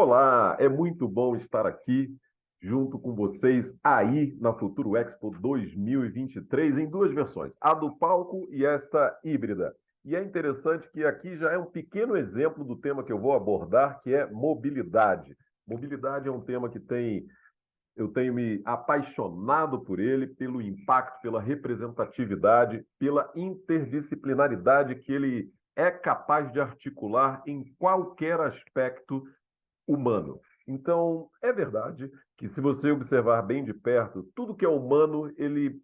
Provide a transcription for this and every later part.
Olá, é muito bom estar aqui junto com vocês aí na Futuro Expo 2023 em duas versões, a do palco e esta híbrida. E é interessante que aqui já é um pequeno exemplo do tema que eu vou abordar, que é mobilidade. Mobilidade é um tema que eu tenho me apaixonado por ele, pelo impacto, pela representatividade, pela interdisciplinaridade que ele é capaz de articular em qualquer aspecto humano. Então, é verdade que se você observar bem de perto, tudo que é humano, ele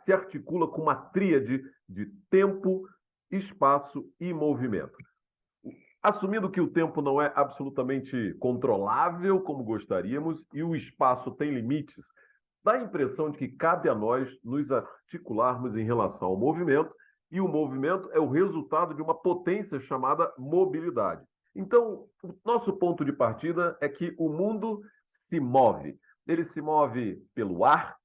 se articula com uma tríade de tempo, espaço e movimento. Assumindo que o tempo não é absolutamente controlável como gostaríamos e o espaço tem limites, dá a impressão de que cabe a nós nos articularmos em relação ao movimento, e o movimento é o resultado de uma potência chamada mobilidade. Então, o nosso ponto de partida é que o mundo se move. Ele se move pelo ar.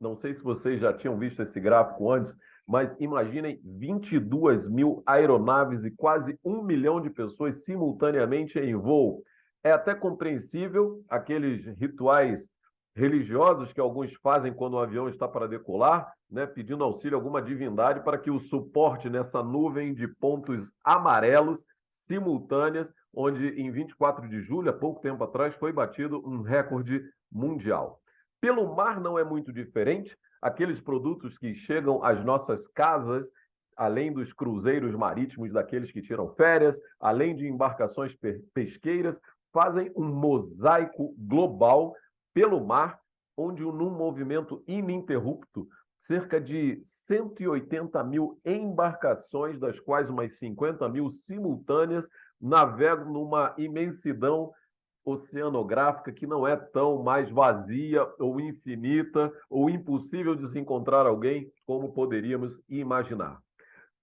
Não sei se vocês já tinham visto esse gráfico antes, mas imaginem 22 mil aeronaves e quase 1 milhão de pessoas simultaneamente em voo. É até compreensível aqueles rituais religiosos que alguns fazem quando o avião está para decolar, né, pedindo auxílio a alguma divindade para que o suporte nessa nuvem de pontos amarelos simultâneas, onde em 24 de julho, há pouco tempo atrás, foi batido um recorde mundial. Pelo mar não é muito diferente. Aqueles produtos que chegam às nossas casas, além dos cruzeiros marítimos daqueles que tiram férias, além de embarcações pesqueiras, fazem um mosaico global pelo mar, onde num movimento ininterrupto, cerca de 180 mil embarcações, das quais umas 50 mil simultâneas, navegam numa imensidão oceanográfica que não é tão mais vazia ou infinita ou impossível de se encontrar alguém como poderíamos imaginar.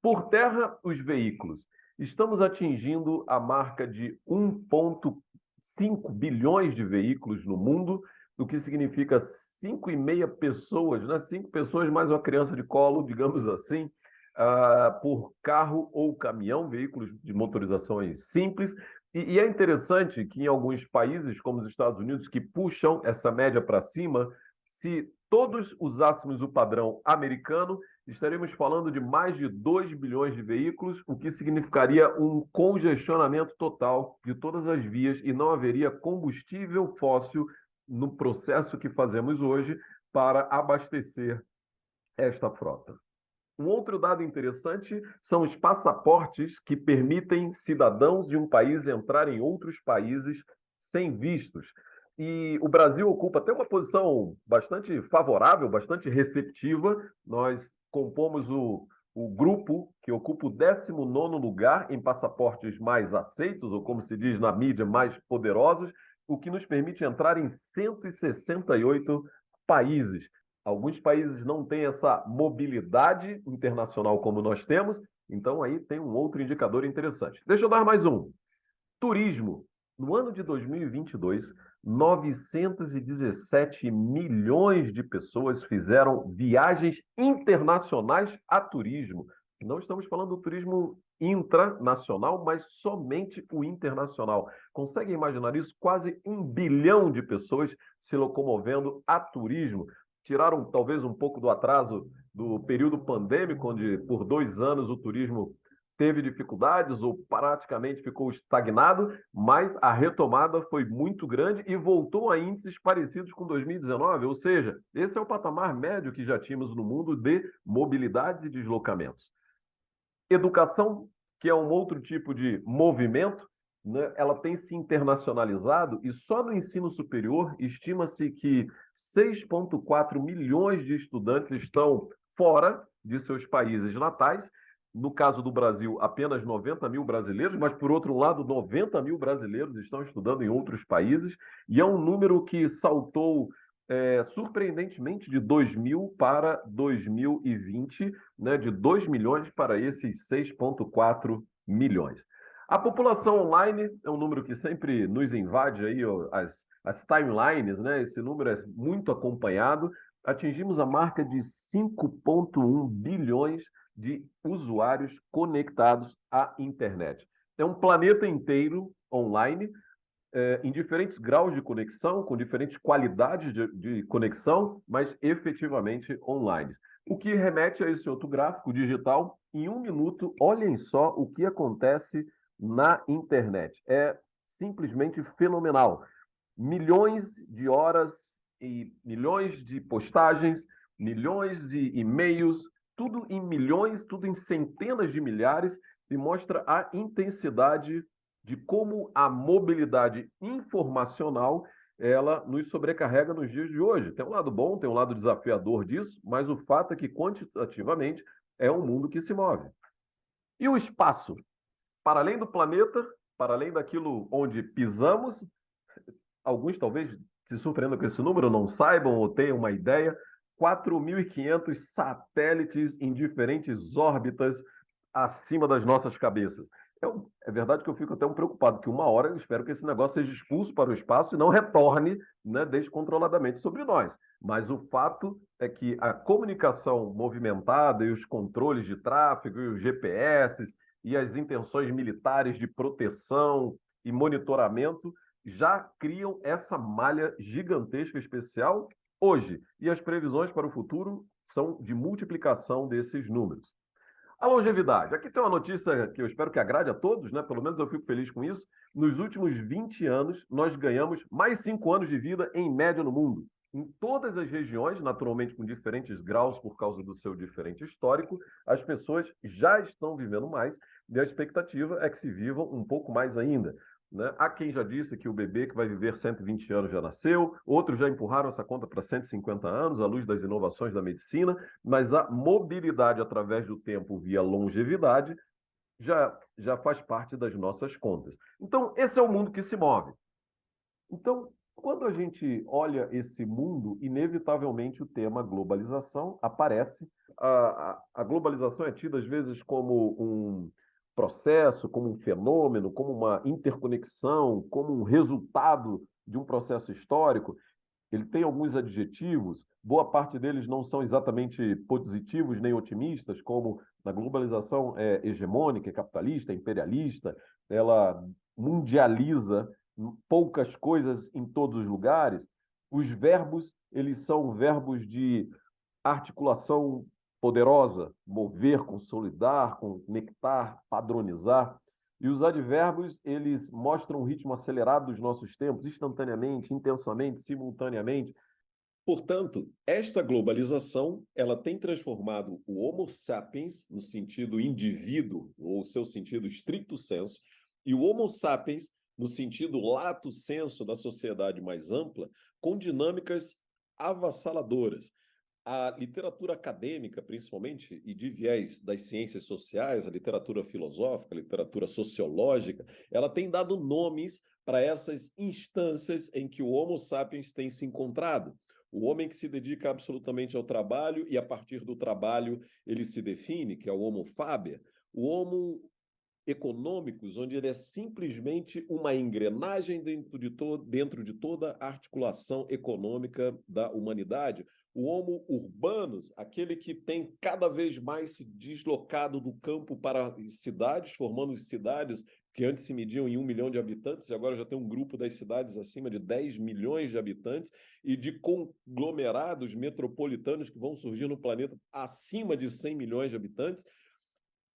Por terra, os veículos. Estamos atingindo a marca de 1,5 bilhões de veículos no mundo, o que significa 5,5 pessoas, né? 5 pessoas mais uma criança de colo, digamos assim, por carro ou caminhão, veículos de motorizações simples. E é interessante que em alguns países, como os Estados Unidos, que puxam essa média para cima, se todos usássemos o padrão americano, estaremos falando de mais de 2 bilhões de veículos, o que significaria um congestionamento total de todas as vias e não haveria combustível fóssil no processo que fazemos hoje para abastecer esta frota. Um outro dado interessante são os passaportes que permitem cidadãos de um país entrar em outros países sem vistos. E o Brasil ocupa até uma posição bastante favorável, bastante receptiva. Nós compomos o grupo que ocupa o 19º lugar em passaportes mais aceitos, ou como se diz na mídia, mais poderosos, o que nos permite entrar em 168 países. Alguns países não têm essa mobilidade internacional como nós temos, então aí tem um outro indicador interessante. Deixa eu dar mais um. Turismo. No ano de 2022, 917 milhões de pessoas fizeram viagens internacionais a turismo. Não estamos falando do turismo intranacional, mas somente o internacional. Consegue imaginar isso? Quase 1 bilhão de pessoas se locomovendo a turismo. Tiraram talvez um pouco do atraso do período pandêmico, onde por 2 anos o turismo teve dificuldades ou praticamente ficou estagnado, mas a retomada foi muito grande e voltou a índices parecidos com 2019, ou seja, esse é o patamar médio que já tínhamos no mundo de mobilidades e deslocamentos. Educação, que é um outro tipo de movimento, né, ela tem se internacionalizado e só no ensino superior estima-se que 6,4 milhões de estudantes estão fora de seus países natais. No caso do Brasil, apenas 90 mil brasileiros, mas, por outro lado, 90 mil brasileiros estão estudando em outros países, e é um número que saltou surpreendentemente de 2000 para 2020, né, de 2 milhões para esses 6,4 milhões. A população online é um número que sempre nos invade aí, ó, as timelines, né? Esse número é muito acompanhado. Atingimos a marca de 5,1 bilhões de usuários conectados à internet. É um planeta inteiro online, em diferentes graus de conexão, com diferentes qualidades de conexão, mas efetivamente online. O que remete a esse outro gráfico digital, em 1 minuto, olhem só o que acontece na internet. É simplesmente fenomenal. Milhões de horas e milhões de postagens, milhões de e-mails, tudo em milhões, tudo em centenas de milhares, e mostra a intensidade de como a mobilidade informacional ela nos sobrecarrega nos dias de hoje. Tem um lado bom, tem um lado desafiador disso, mas o fato é que quantitativamente é um mundo que se move. E o espaço? Para além do planeta, para além daquilo onde pisamos, alguns talvez se surpreendam com esse número, não saibam ou tenham uma ideia, 4.500 satélites em diferentes órbitas acima das nossas cabeças. É verdade que eu fico até um preocupado, que uma hora eu espero que esse negócio seja expulso para o espaço e não retorne, né, descontroladamente sobre nós. Mas o fato é que a comunicação movimentada e os controles de tráfego e os GPS e as intenções militares de proteção e monitoramento já criam essa malha gigantesca especial hoje. E as previsões para o futuro são de multiplicação desses números. A longevidade. Aqui tem uma notícia que eu espero que agrade a todos, né? Pelo menos eu fico feliz com isso. Nos últimos 20 anos, nós ganhamos mais 5 anos de vida em média no mundo. Em todas as regiões, naturalmente com diferentes graus por causa do seu diferente histórico, as pessoas já estão vivendo mais e a expectativa é que se vivam um pouco mais ainda. Né? Há quem já disse que o bebê que vai viver 120 anos já nasceu, outros já empurraram essa conta para 150 anos, à luz das inovações da medicina, mas a mobilidade através do tempo via longevidade já faz parte das nossas contas. Então, esse é o mundo que se move. Então, quando a gente olha esse mundo, inevitavelmente o tema globalização aparece. A globalização é tida, às vezes, como um processo, como um fenômeno, como uma interconexão, como um resultado de um processo histórico. Ele tem alguns adjetivos, boa parte deles não são exatamente positivos nem otimistas, como a globalização é hegemônica, é capitalista, é imperialista, ela mundializa poucas coisas em todos os lugares. Os verbos, eles são verbos de articulação poderosa, mover, consolidar, conectar, padronizar. E os advérbios, eles mostram o ritmo acelerado dos nossos tempos, instantaneamente, intensamente, simultaneamente. Portanto, esta globalização, ela tem transformado o Homo sapiens, no sentido indivíduo, ou seu sentido stricto sensu, e o Homo sapiens, no sentido lato sensu da sociedade mais ampla, com dinâmicas avassaladoras. A literatura acadêmica, principalmente, e de viés das ciências sociais, a literatura filosófica, a literatura sociológica, ela tem dado nomes para essas instâncias em que o Homo sapiens tem se encontrado. O homem que se dedica absolutamente ao trabalho e, a partir do trabalho, ele se define, que é o Homo faber. O Homo econômicos, onde ele é simplesmente uma engrenagem dentro de toda a articulação econômica da humanidade. O Homo urbanos, aquele que tem cada vez mais se deslocado do campo para cidades, formando cidades que antes se mediam em 1 milhão de habitantes, e agora já tem um grupo das cidades acima de 10 milhões de habitantes, e de conglomerados metropolitanos que vão surgir no planeta acima de 100 milhões de habitantes.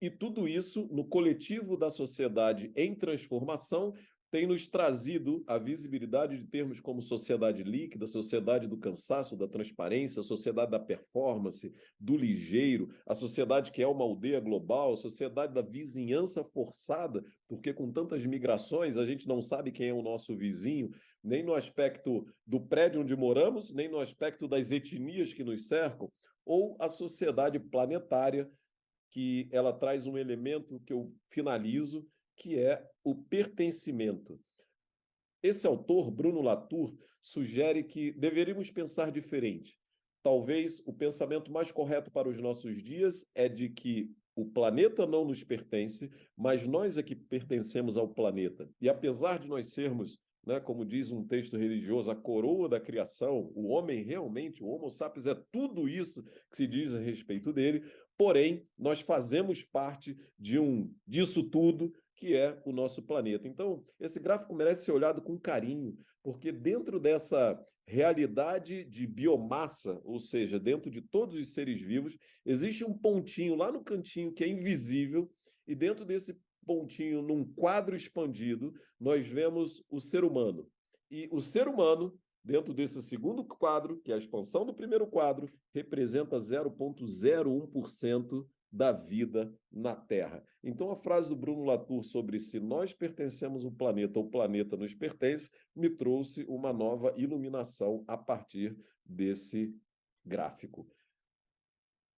E tudo isso, no coletivo da sociedade em transformação, tem nos trazido a visibilidade de termos como sociedade líquida, sociedade do cansaço, da transparência, sociedade da performance, do ligeiro, a sociedade que é uma aldeia global, a sociedade da vizinhança forçada, porque com tantas migrações a gente não sabe quem é o nosso vizinho, nem no aspecto do prédio onde moramos, nem no aspecto das etnias que nos cercam, ou a sociedade planetária, que ela traz um elemento que eu finalizo, que é o pertencimento. Esse autor, Bruno Latour, sugere que deveríamos pensar diferente. Talvez o pensamento mais correto para os nossos dias é de que o planeta não nos pertence, mas nós é que pertencemos ao planeta. E apesar de nós sermos, né, como diz um texto religioso, a coroa da criação, o homem realmente, o Homo sapiens é tudo isso que se diz a respeito dele, porém, nós fazemos parte disso tudo, que é o nosso planeta. Então, esse gráfico merece ser olhado com carinho, porque dentro dessa realidade de biomassa, ou seja, dentro de todos os seres vivos, existe um pontinho lá no cantinho que é invisível, e dentro desse pontinho, num quadro expandido, nós vemos o ser humano. E o ser humano, dentro desse segundo quadro, que é a expansão do primeiro quadro, representa 0,01% da vida na Terra. Então, a frase do Bruno Latour sobre se nós pertencemos ao planeta ou o planeta nos pertence, me trouxe uma nova iluminação a partir desse gráfico.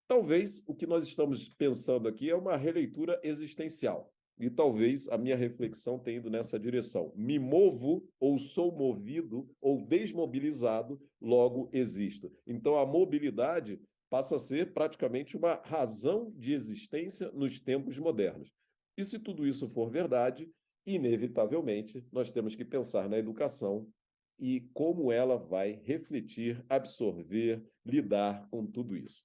Talvez o que nós estamos pensando aqui é uma releitura existencial. E talvez a minha reflexão tenha ido nessa direção. Me movo, ou sou movido, ou desmobilizado, logo existo. Então, a mobilidade passa a ser praticamente uma razão de existência nos tempos modernos. E se tudo isso for verdade, inevitavelmente, nós temos que pensar na educação e como ela vai refletir, absorver, lidar com tudo isso.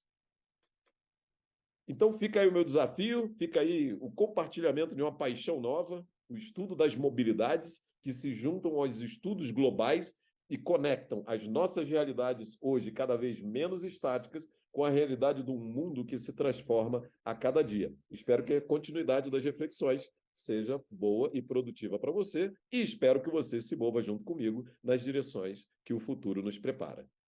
Então fica aí o meu desafio, fica aí o compartilhamento de uma paixão nova, o estudo das mobilidades que se juntam aos estudos globais e conectam as nossas realidades hoje cada vez menos estáticas com a realidade de um mundo que se transforma a cada dia. Espero que a continuidade das reflexões seja boa e produtiva para você e espero que você se mova junto comigo nas direções que o futuro nos prepara.